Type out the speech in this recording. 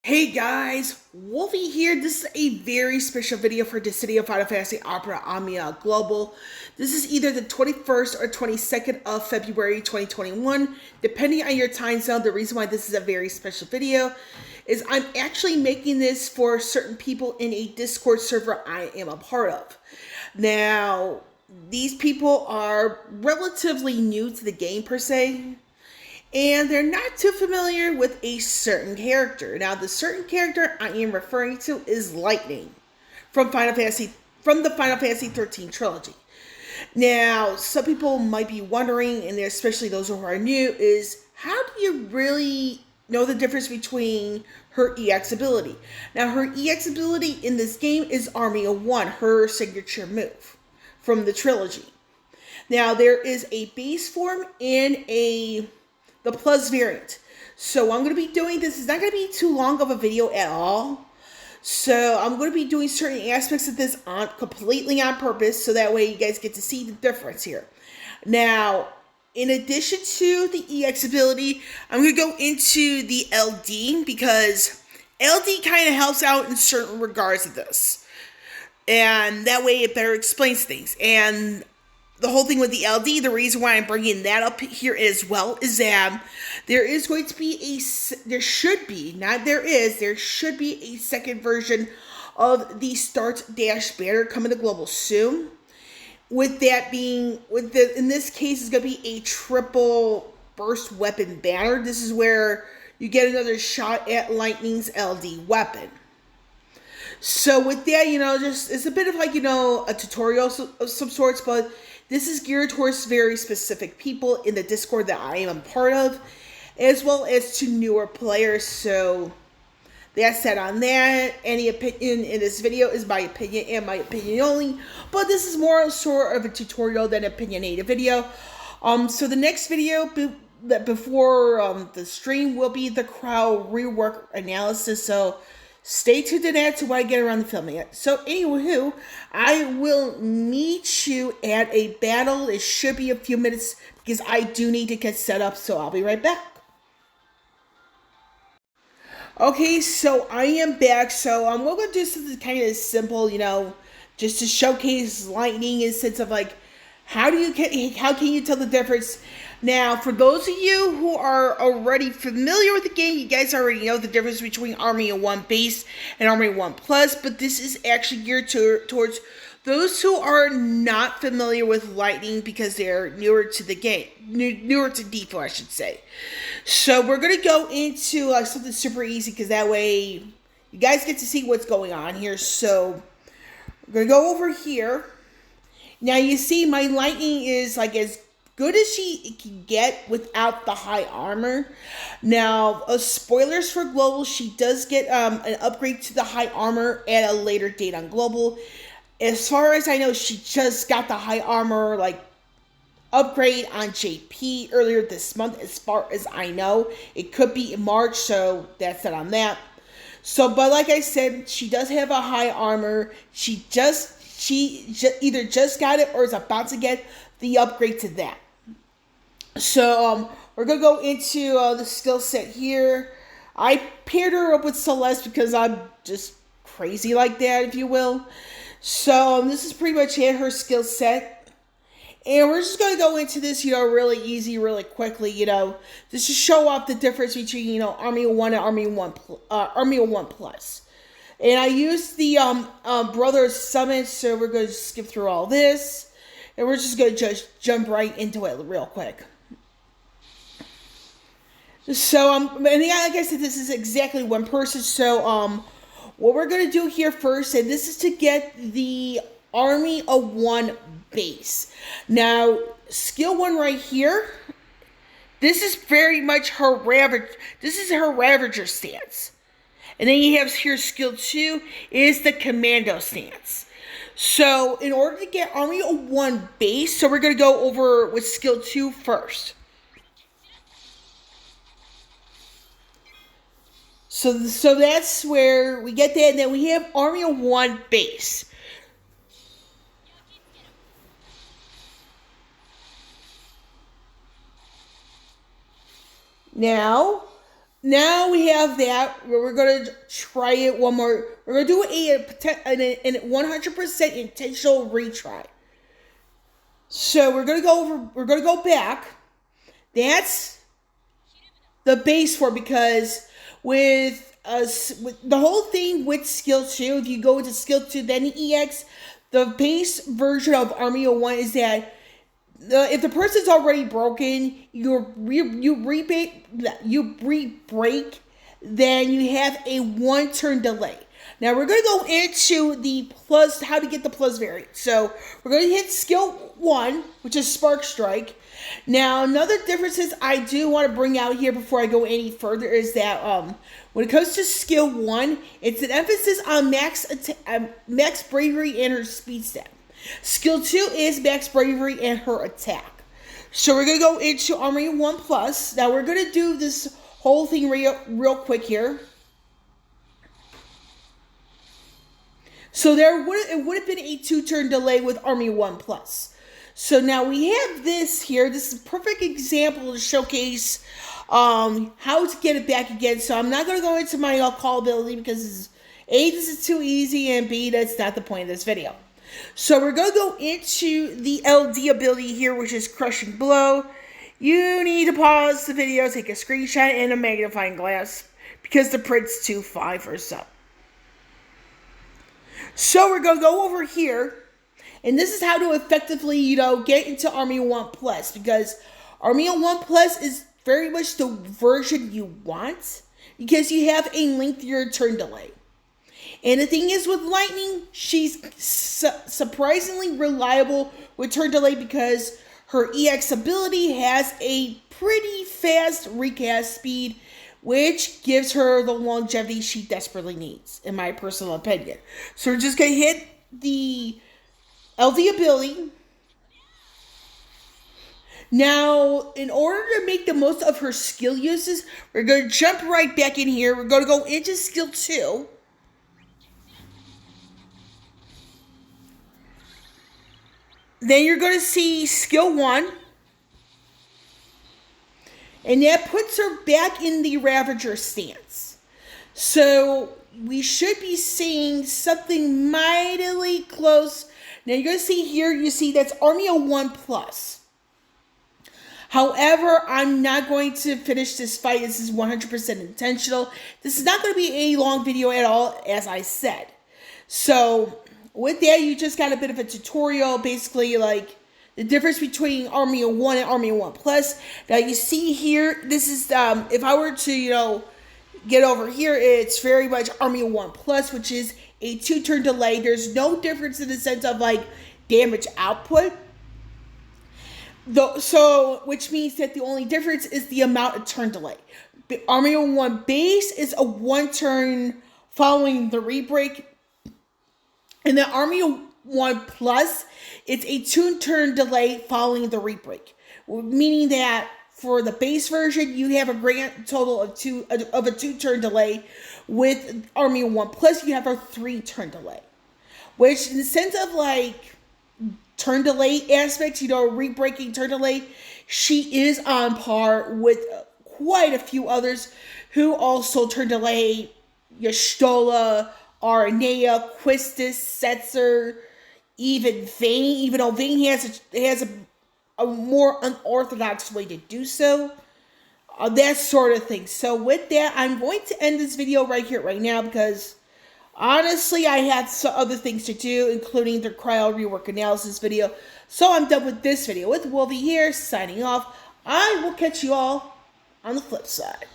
Hey guys, Wolfie here. This is a very special video for the City of Final Fantasy Opera Omnia Global. This is either the 21st or 22nd of February 2021, depending on your time zone. The reason why this is a very special video is I'm actually making this for certain people in a Discord server I am a part of. Now, these people are relatively new to the game per se, and they're not too familiar with a certain character. Now, the certain character I am referring to is Lightning from the Final Fantasy 13 trilogy. Now, some people might be wondering, and especially those who are new, is how do you really know the difference between her EX ability? Now, her EX ability in this game is Army of One, her signature move from the trilogy. Now, there is a base form and the plus variant. So I'm going to be doing this. It's not going to be too long of a video at all. So I'm going to be doing certain aspects of this completely on purpose, so that way you guys get to see the difference here. Now, in addition to the EX ability, I'm going to go into the LD, because LD kind of helps out in certain regards of this. And that way it better explains things. And the whole thing with the LD, the reason why I'm bringing that up here as well is that there should be a second version of the Start Dash banner coming to Global soon. With that being, in this case, it's going to be a triple burst weapon banner. This is where you get another shot at Lightning's LD weapon. So with that, it's a bit of like, a tutorial of some sorts, but this is geared towards very specific people in the Discord that I am a part of, as well as to newer players. So that said on that, any opinion in this video is my opinion and my opinion only, but this is more sort of a tutorial than opinionated video. So the next video before the stream will be the crowd rework analysis, so stay tuned to that to when I get around to filming it. So anywho, I will meet you at a battle. It should be a few minutes because I do need to get set up, so I'll be right back. Okay, so I am back. So we're going to do something kind of simple, just to showcase Lightning in the sense of like, how can you tell the difference? Now, for those of you who are already familiar with the game, you guys already know the difference between Army of One Base and Army of One Plus, but this is actually geared towards those who are not familiar with Lightning because they're newer to the game, newer to DFFOO, I should say. So we're going to go into something super easy, because that way you guys get to see what's going on here. So we're going to go over here. Now you see my Lightning is like as good as she can get without the high armor. Now, spoilers for Global, she does get an upgrade to the high armor at a later date on Global. As far as I know, she just got the high armor upgrade on JP earlier this month, as far as I know. It could be in March, so that's it on that. So, but like I said, she does have a high armor. She either just got it or is about to get the upgrade to that. So we're going to go into the skill set here. I paired her up with Celeste because I'm just crazy like that, if you will. So this is pretty much her skill set. And we're just going to go into this, really easy, really quickly, just to show off the difference between, Army of One and Army of One Plus. And I used the Brothers Summit, so we're going to skip through all this. And we're just going to just jump right into it real quick. So, and yeah, like I said, this is exactly one person. So, what we're going to do here first, and this is to get the Army of One base. Now, skill 1 right here, this is very much her Ravager. This is her Ravager stance. And then you have here skill 2 is the Commando stance. So in order to get Army of One base, so we're going to go over with skill 2 first. So that's where we get that, and then we have Army of One base. Now, now we have that. We're going to try it one more. We're going to do a 100% intentional retry. So we're going to go over. We're going to go back. That's the base for, because with the whole thing with skill 2, if you go into skill 2 then the EX, the base version of Army of 1 is that if the person's already broken, you re-break, then you have a 1 turn delay. Now we're going to go into the plus, how to get the plus variant. So we're going to hit skill 1, which is Spark Strike. Now another difference I do want to bring out here before I go any further is that when it comes to skill 1, it's an emphasis on max bravery and her speed stat. Skill 2 is max bravery and her attack. So we're going to go into Army 1 Plus. Now we're going to do this whole thing real quick here. So it would have been a 2-turn delay with Army 1 Plus. So now we have this here. This is a perfect example to showcase how to get it back again. So I'm not going to go into my call ability because A, this is too easy, and B, that's not the point of this video. So we're going to go into the LD ability here, which is Crushing Blow. You need to pause the video, take a screenshot, and a magnifying glass because the print's too 5 or so. So we're going to go over here, and this is how to effectively, get into Army 1 Plus, because Army 1 Plus is very much the version you want, because you have a lengthier turn delay. And the thing is with Lightning, she's surprisingly reliable with turn delay because her EX ability has a pretty fast recast speed, which gives her the longevity she desperately needs, in my personal opinion. So we're just going to hit the LD ability. Now, in order to make the most of her skill uses, we're going to jump right back in here. We're going to go into skill 2. Then you're going to see skill 1. And that puts her back in the Ravager stance. So we should be seeing something mightily close. Now you're going to see here, you see that's Army of 1 Plus. However, I'm not going to finish this fight. This is 100% intentional. This is not going to be a long video at all, as I said. So with that, you just got a bit of a tutorial, basically like the difference between Army of 1 and Army of 1 Plus. Now you see here, this is, if I were to, get over here, it's very much Army of 1 Plus, which is a 2-turn delay. There's no difference in the sense of like damage output. Which means that the only difference is the amount of turn delay. Army of 1 Base is a 1-turn following the rebreak. And the Army of 1 Plus, it's a 2-turn delay following the rebreak. Meaning that for the base version, you have a grand total of a 2-turn delay. With Army of 1 Plus, you have a 3-turn delay. Which, in the sense of like turn delay aspects, rebreaking turn delay, she is on par with quite a few others who also turn delay. Y'shtola, Aranea, Quistis, Setzer, even Vayne, even though Vayne has a more unorthodox way to do so. That sort of thing. So with that, I'm going to end this video right here, right now, because honestly, I had some other things to do, including the cryo rework analysis video. So I'm done with this video. With Wolvie here, signing off. I will catch you all on the flip side.